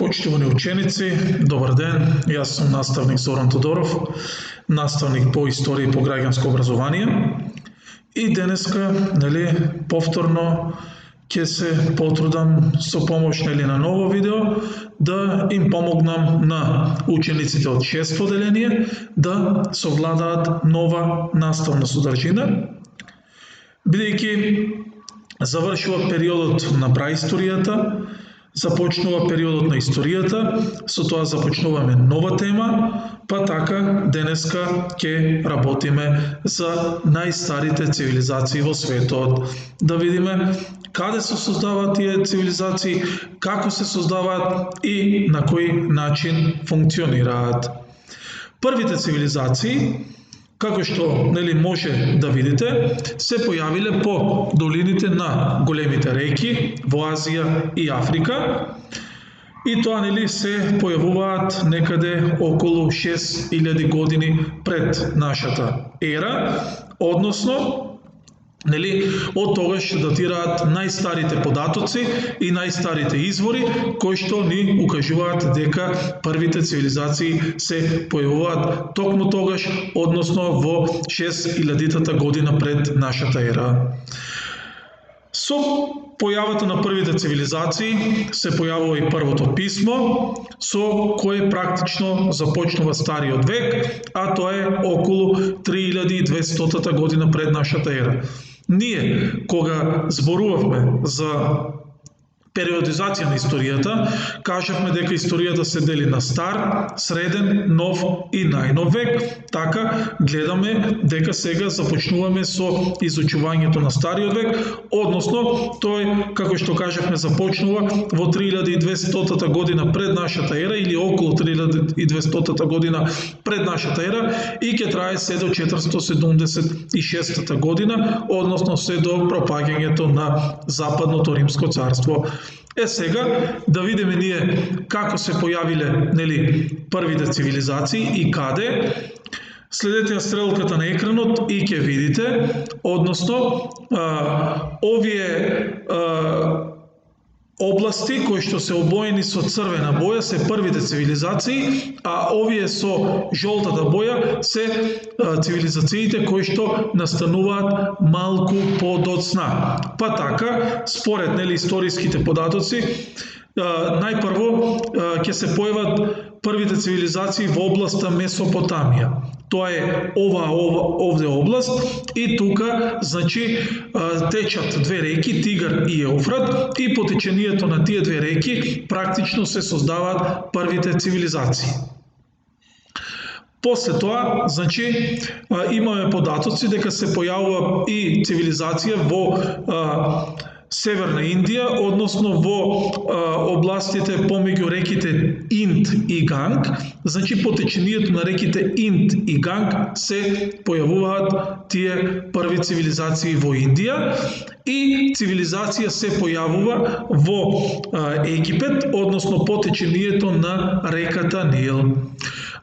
Почитувани ученици, добар ден. Јас сум наставник Зоран Тодоров, наставник по историја и по граѓанско образование. И денеска, повторно ќе се потрудам со помош на ново видео да им помогнам на учениците од 6 поделение да совладаат нова наставна содржина, бидејќи завршува периодот на праисторијата, започнува периодот на историјата, со тоа започнуваме нова тема, па така денеска ќе работиме за најстарите цивилизации во светот. Да видиме каде се создаваат тие цивилизации, како се создаваат и на кој начин функционираат. Првите цивилизации, како што може да видите, се појавиле по долините на големите реки во Азија и Африка, и тоа се појавуваат некаде околу 6000 години пред нашата ера, односно од тогаш датираат најстарите податоци и најстарите извори кои што ни укажуваат дека првите цивилизации се појавуваат токму тогаш, односно во 6000-та година пред нашата ера. Со појавата на првите цивилизации се појавува и првото писмо, со кое практично започнува Стариот век, а тоа е околу 3200-та година пред нашата ера. Ние, кога зборувавме за периодизација на историјата, кажавме дека историјата се дели на стар, среден, нов и најнов век. Така гледаме дека сега започнуваме со изучувањето на Стариот век, односно тој, како што кажавме, започнува во 3200-та година пред нашата ера или околу 3200-та година пред нашата ера и ќе трае се до 476-та година, односно се до пропаѓањето на Западното Римско царство. Сега да видиме ние како се појавиле првите цивилизации и каде. Следете ја стрелката на екранот и ќе видите, односно овие области кои што се обоени со црвена боја се првите цивилизации, а овие со жолтата боја се цивилизациите кои што настануваат малку подоцна. Па така, според историските податоци, најпрво ќе се појават првите цивилизации во областа Месопотамија. Тоа е овде област и тука, течат две реки, Тигар и Еуфрат, и по течението на тие две реки практично се создаваат првите цивилизации. После тоа, имаме податоци дека се појавува и цивилизација во Северна Индија, односно во областите помеѓу реките Инд и Ганг. По течението на реките Инд и Ганг се појавуваат тие први цивилизации во Индија и цивилизација се појавува во Египет, односно по течението на реката Нил.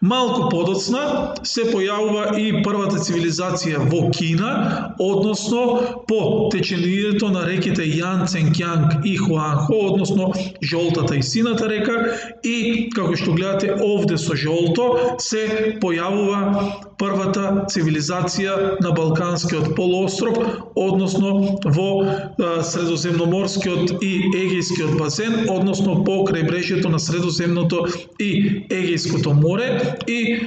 Малку подоцна се појавува и првата цивилизација во Кина, односно по течението на реките Јан, Кјанг и Хуанхо, односно жолтата и сината река, и како што гледате овде со жолто се појавува првата цивилизација на Балканскиот полуостров, односно во Средоземноморскиот и Егејскиот базен, односно по крајбрежјето на Средоземното и Егејското море, и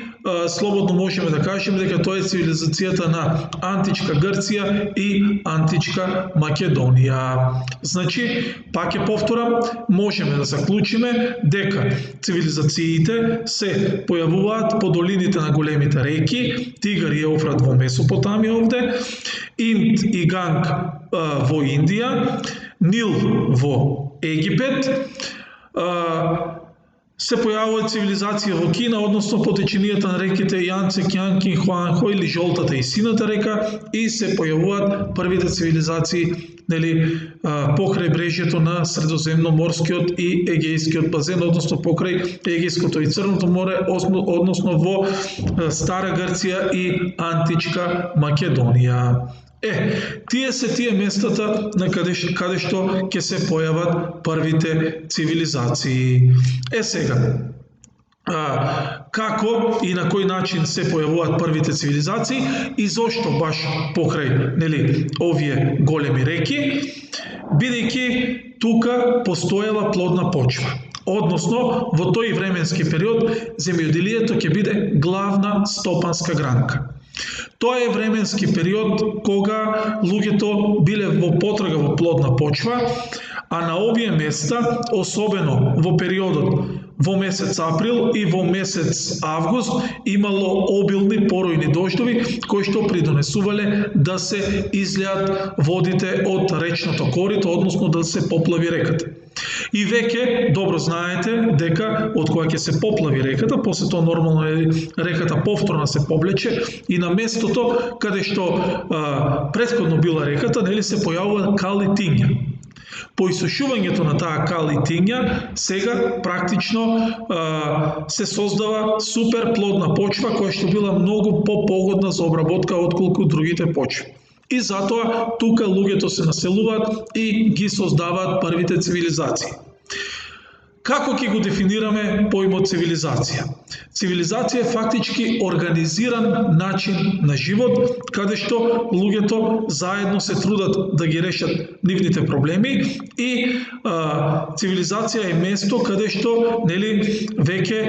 слободно можеме да кажеме дека тоа е цивилизацијата на античка Грција и античка Македонија. Пак ќе повторам, можеме да заклучиме дека цивилизациите се појавуваат по долините на големите реки, Тигар и Еуфрат во Месопотамија овде, Инд и Ганг во Индија, Нил во Египет, се појавува цивилизација во Кина, односно по теченијата на реките Јан, Кјанг и Хуанхо или жолтата и сината река, и се појавуваат првите цивилизации покрај брежјето на Средоземноморскиот и Егејскиот базен, односно покрај Егејското и Црното море, односно во Стара Грција и античка Македонија. Тие се тие местата на каде што ќе се појават првите цивилизации. Сега, како и на кој начин се појавуваат првите цивилизации и зошто баш покрај овие големи реки, бидејќи тука постоела плодна почва. Односно, во тој временски период земјоделието ќе биде главна стопанска гранка. Тоа е временски период кога луѓето биле во потрага во плодна почва, а на овие места, особено во периодот во месец април и во месец август, имало обилни поројни дождови кои што придонесувале да се излеат водите од речното корито, односно да се поплави реката. И веќе добро знаете дека од кога ќе се поплави реката, после тоа нормално реката повторно се повлече и на местото каде што претходно била реката, се појавува кал и тиња. По исушувањето на таа кал и тиња, сега практично се создава супер плодна почва која што била многу попогодна за обработка отколку другите почви. И затоа тука луѓето се населуваат и ги создаваат првите цивилизации. Како ќе го дефинираме поимот цивилизација? Цивилизација е фактички организиран начин на живот, каде што луѓето заедно се трудат да ги решат нивните проблеми и цивилизација е место каде што веќе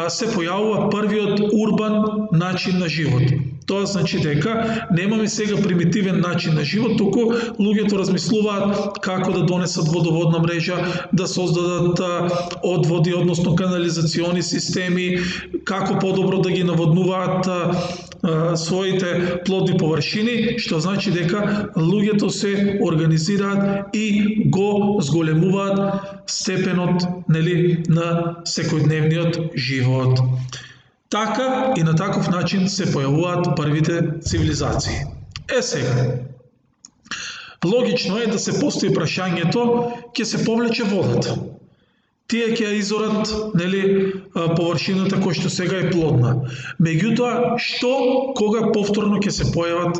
се појавува првиот урбан начин на живот. Тоа значи дека немаме сега примитивен начин на живот, туку луѓето размислуваат како да донесат водоводна мрежа, да создадат одводи, односно канализациони системи, како подобро да ги наводнуваат своите плодни површини, што значи дека луѓето се организираат и го зголемуваат степенот на секојдневниот живот. Така и на таков начин се појавуваат првите цивилизации. Сега, логично е да се постои прашањето, ќе се повлече водата. Тие ќе ја изорат површината која што сега е плодна. Меѓутоа, што кога повторно ќе се појават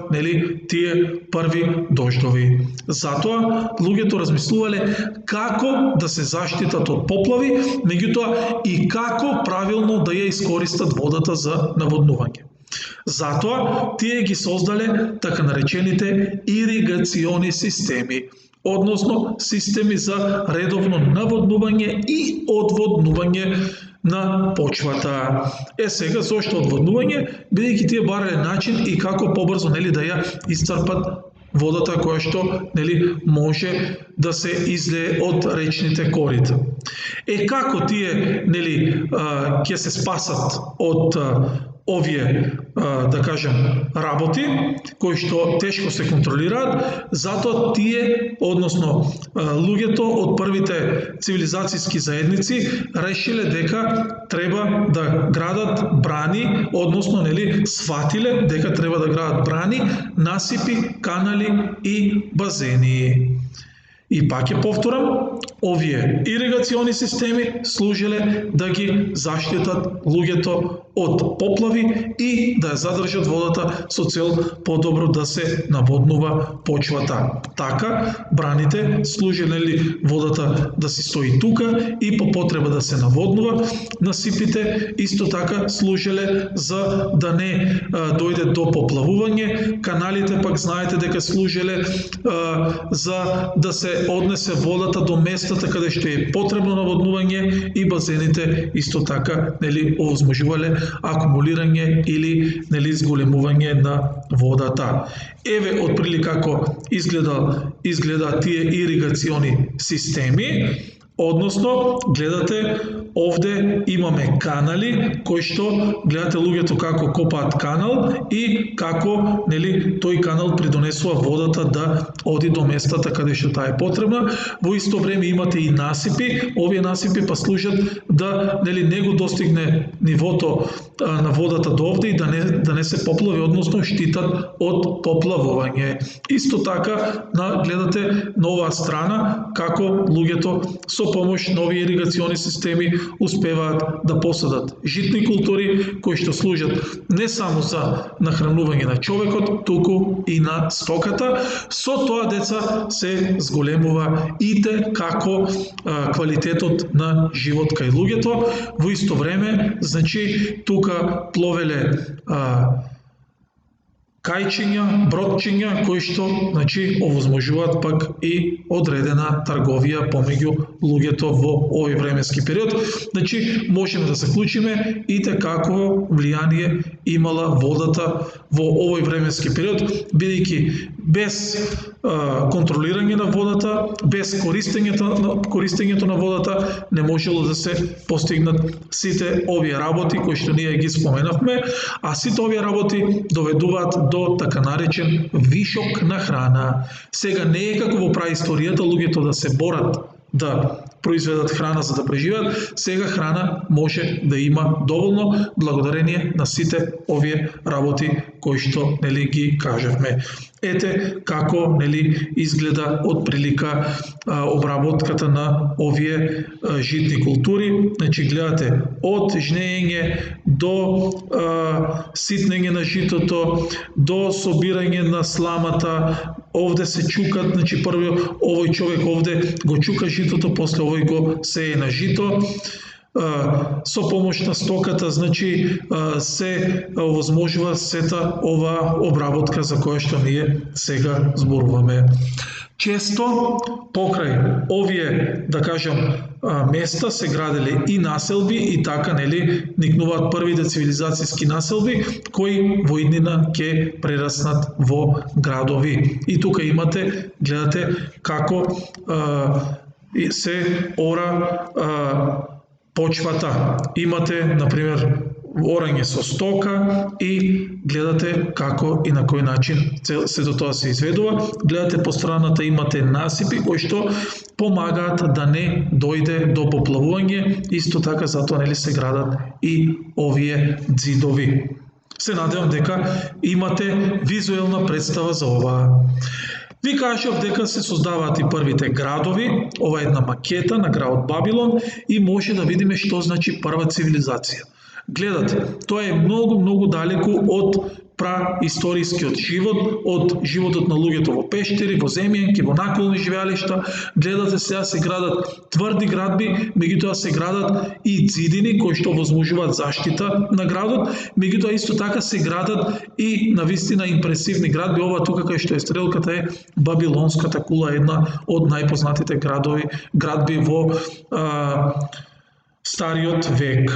тие први дождови? Затоа луѓето размислувале како да се заштитат од поплави, меѓутоа и како правилно да ја искористат водата за наводнување. Затоа тие ги создале така наречените иригациони системи, односно системи за редовно наводнување и одводнување на почвата. Сега, зошто одводнување? Бидејќи тие барале начин и како побрзо да ја исцрпат водата која што може да се излее од речните корита. Како тие ќе се спасат од овие, да кажем, работи, кои што тешко се контролираат, затоа тие, односно луѓето од првите цивилизацијски заедници решиле дека треба да градат брани, односно сватиле дека треба да градат брани, насипи, канали и базени. И пак ќе повторам, овие иригациони системи служиле да ги заштитат луѓето од поплави и да ја задржат водата со цел подобро да се наводнува почвата. Така, браните служиле водата да си стои тука и по потреба да се наводнува, насипите исто така служиле за да не дојде до поплавување, каналите пак знаете дека служиле за да се однесе водата до местата каде што е потребно наводнување и базените исто така овозможувале акумулирање или зголемување на водата. Еве отприлика како изгледа тие иригациони системи, односно гледате овде имаме канали кои што гледате луѓето како копаат канал и како тој канал придонесува водата да оди до местата каде што таа е потребна. Во исто време имате и насипи, овие насипи па служат да не го достигне нивото на водата до овде и да не се поплави, односно штитат од поплавување. Исто така гледате на оваа страна како луѓето со помош на овие иригациони системи успеваат да посадат житни култури кои што служат не само за нахранување на човекот, туку и на стоката. Со тоа деца се зголемува ите како квалитетот на живот кај луѓето. Во исто време, значи, тука пловеле кајчиња, бродчиња, кои што, значи, овозможуваат пак и одредена трговија помеѓу луѓето во овој временски период. Значи, можеме да заклучиме ите какво влијание имала водата во овој временски период, бидејќи без контролирање на водата, без користењето на водата не можело да се постигнат сите овие работи кои што ние ги споменавме, а сите овие работи доведуваат до така наречен вишок на храна. Сега не е како во праисторијата луѓето да се борат да произведат храна за да преживеат, сега храна може да има доволно благодарение на сите овие работи кои што, нели, ги кажавме. Ете како, нели, изгледа од прилика обработката на овие житни култури. Значи, гледате, од жнеење до ситнење на житото, до собирање на сламата, овде се чукат, значи прво овој човек овде го чука житото, после овој го сее на жито, со помош на стоката, значи се овозможува сета ова обработка за која што ние сега зборуваме. Често покрај овие, да кажам, места се граделе и населби и така, нели, никнуваат првите цивилизацијски населби кои во иднина ќе прераснат во градови. И тука имате, гледате како се ора почвата. Имате, например, орање со стока и гледате како и на кој начин сето тоа се изведува. Гледате по страната имате насипи кои што помагаат да не дојде до поплавување, исто така затоа, нели, се градат и овие ѕидови. Се надевам дека имате визуелна представа за ова. Ви кажав дека се создаваат и првите градови, ова е една макета на градот Бабилон и може да видиме што значи прва цивилизација. Гледате, тоа е многу далеку од праисторискиот живот, од животот на луѓето во пештери, во земјанки, во наколни живеалишта. Гледате, сега се градат тврди градби, меѓутоа се градат и ѕидини кои што возможуваат заштита на градот, меѓутоа исто така се градат и навистина импресивни градби. Ова тука кај што е стрелката е Бабилонската кула, една од најпознатите градби во Стариот век.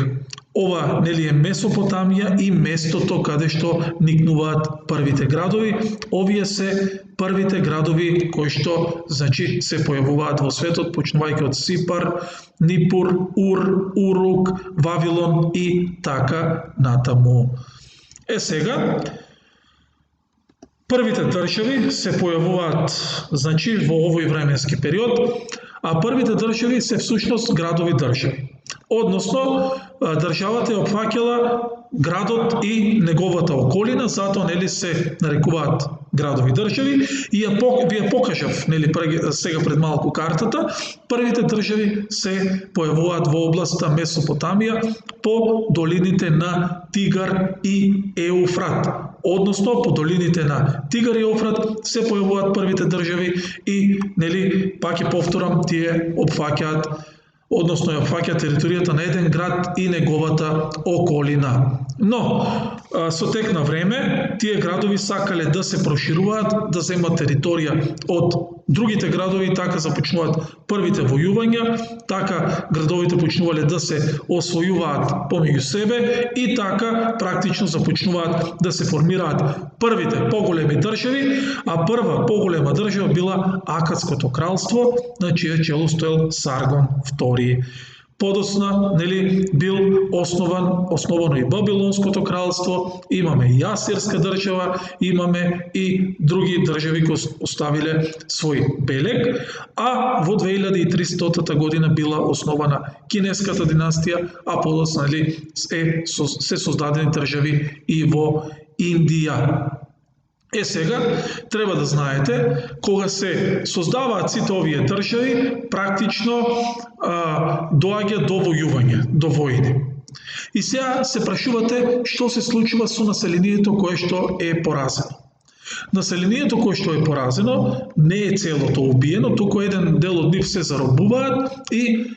Ова, нели, е Месопотамија и местото каде што никнуваат првите градови. Овие се првите градови кои што, значи, се појавуваат во светот, почнувајќи од Сипар, Нипур, Ур, Урук, Вавилон и така натаму. Сега, првите држави се појавуваат, значи, во овој временски период, а првите држави се всушност градови држави. Односно, државата ја опфаќала градот и неговата околина, затоа, нели, се нарекуваат градови држави и ви ја покажав, нели, сега пред малку картата. Првите држави се појавуваат во областа Месопотамија по долините на Тигар и Еуфрат. Односно, по долините на Тигар и Еуфрат се појавуваат првите држави и, нели, пак ќе повторам, тие опфаќаат, односно ја опфаќа територијата на еден град и неговата околина. Но, со тек на време, тие градови сакале да се прошируваат, да земат територија од другите градови, така започнуваат првите војувања, така градовите почнувале да се освојуваат помеѓу себе и така практично започнуваат да се формираат првите поголеми држави, а прва поголема држава била Акадското кралство, на чие чело стоел Саргон II. Подосна, нели, бил основано и Бабилонското кралство, имаме и Асирска држава, имаме и други држави кои оставиле свој белег, а во 2300 година била основана Кинеската династија, а подосна, нели, се создадени држави и во Индија. Сега, треба да знаете, кога се создаваат сите овие држави, практично доаѓа до војување, до војни. И сега се прашувате што се случува со населението кое што е поразено. Населението кое што е поразено не е целото убиено, туку еден дел од нив се заробуваат и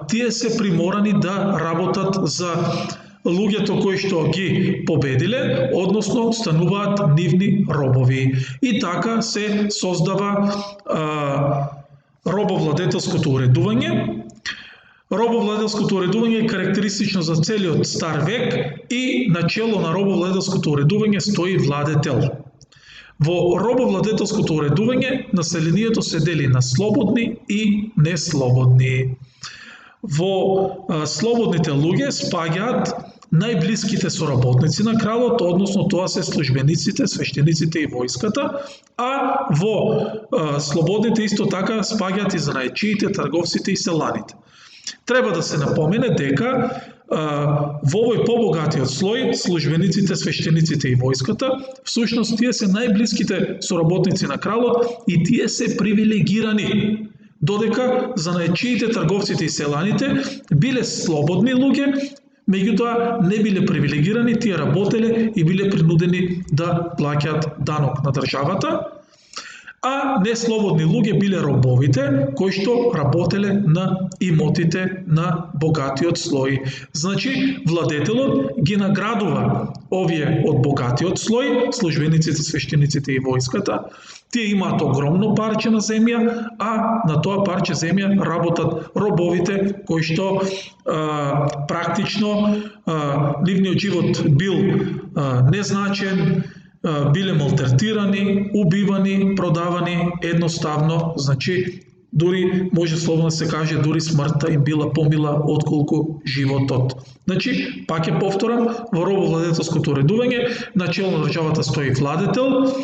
тие се приморани да работат за луѓето кои што ги победиле, односно стануваат нивни робови. И така се создава робовладетелското уредување. Робовладетелското уредување е карактеристично за целиот стар век и начело на робовладетелското уредување стои владетел. Во робовладетелското уредување населението се дели на слободни и неслободни. Во слободните луѓе спаѓаат најблиските соработници на кралот, односно тоа се службениците, свештениците и војската, а во слободните исто така спаѓаат и занаечиите, трговците и селаните. Треба да се напомене дека во овој побогатиот слој, службениците, свештениците и војската, всушност тие се најблиските соработници на кралот и тие се привилегирани, додека занаечиите, трговците и селаните биле слободни луѓе, меѓутоа не биле привилегирани, тие работеле и биле принудени да плаќаат данок на државата, а неслободни луѓе биле робовите кои што работеле на имотите на богатиот слој. Значи, владетелот ги наградува овие од богатиот слој, службениците, свештениците и војската. Тие имаат огромно парче на земја, а на тоа парче земја работат робовите кои што практично нивниот живот бил незначен, биле малтретирани, убивани, продавани, едноставно, значи, дури, може слободно се каже, дури смртта им била помила отколку животот. Значи, пак е повторам, во робовладетелското уредување, начело на државата стои владетел,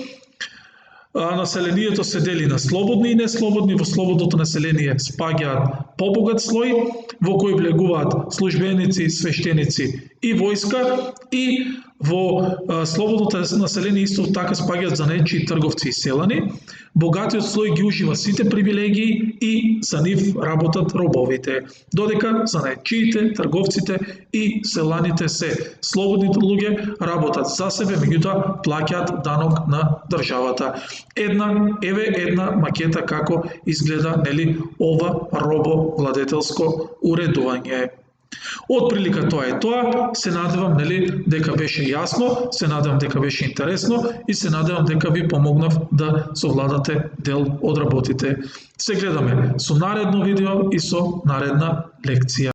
населението се дели на слободни и неслободни, во слободното население спаѓаат побогат слој, во кој влегуваат службеници, свештеници и војска, и во слободното население исто така спаѓаат занаечи, трговци и селани. Богатиот слој ги ужива сите привилегии и за нив работат робовите, додека занаечиите, трговците и селаните се слободните луѓе работат за себе, меѓутоа плаќаат данок на државата. Еве една макета како изгледа, нели, ова робовладетелско уредување. Од прилика тоа е тоа, се надевам, нели, дека беше јасно, се надевам дека беше интересно и се надевам дека ви помогнав да совладате дел од работите. Се гледаме со наредно видео и со наредна лекција.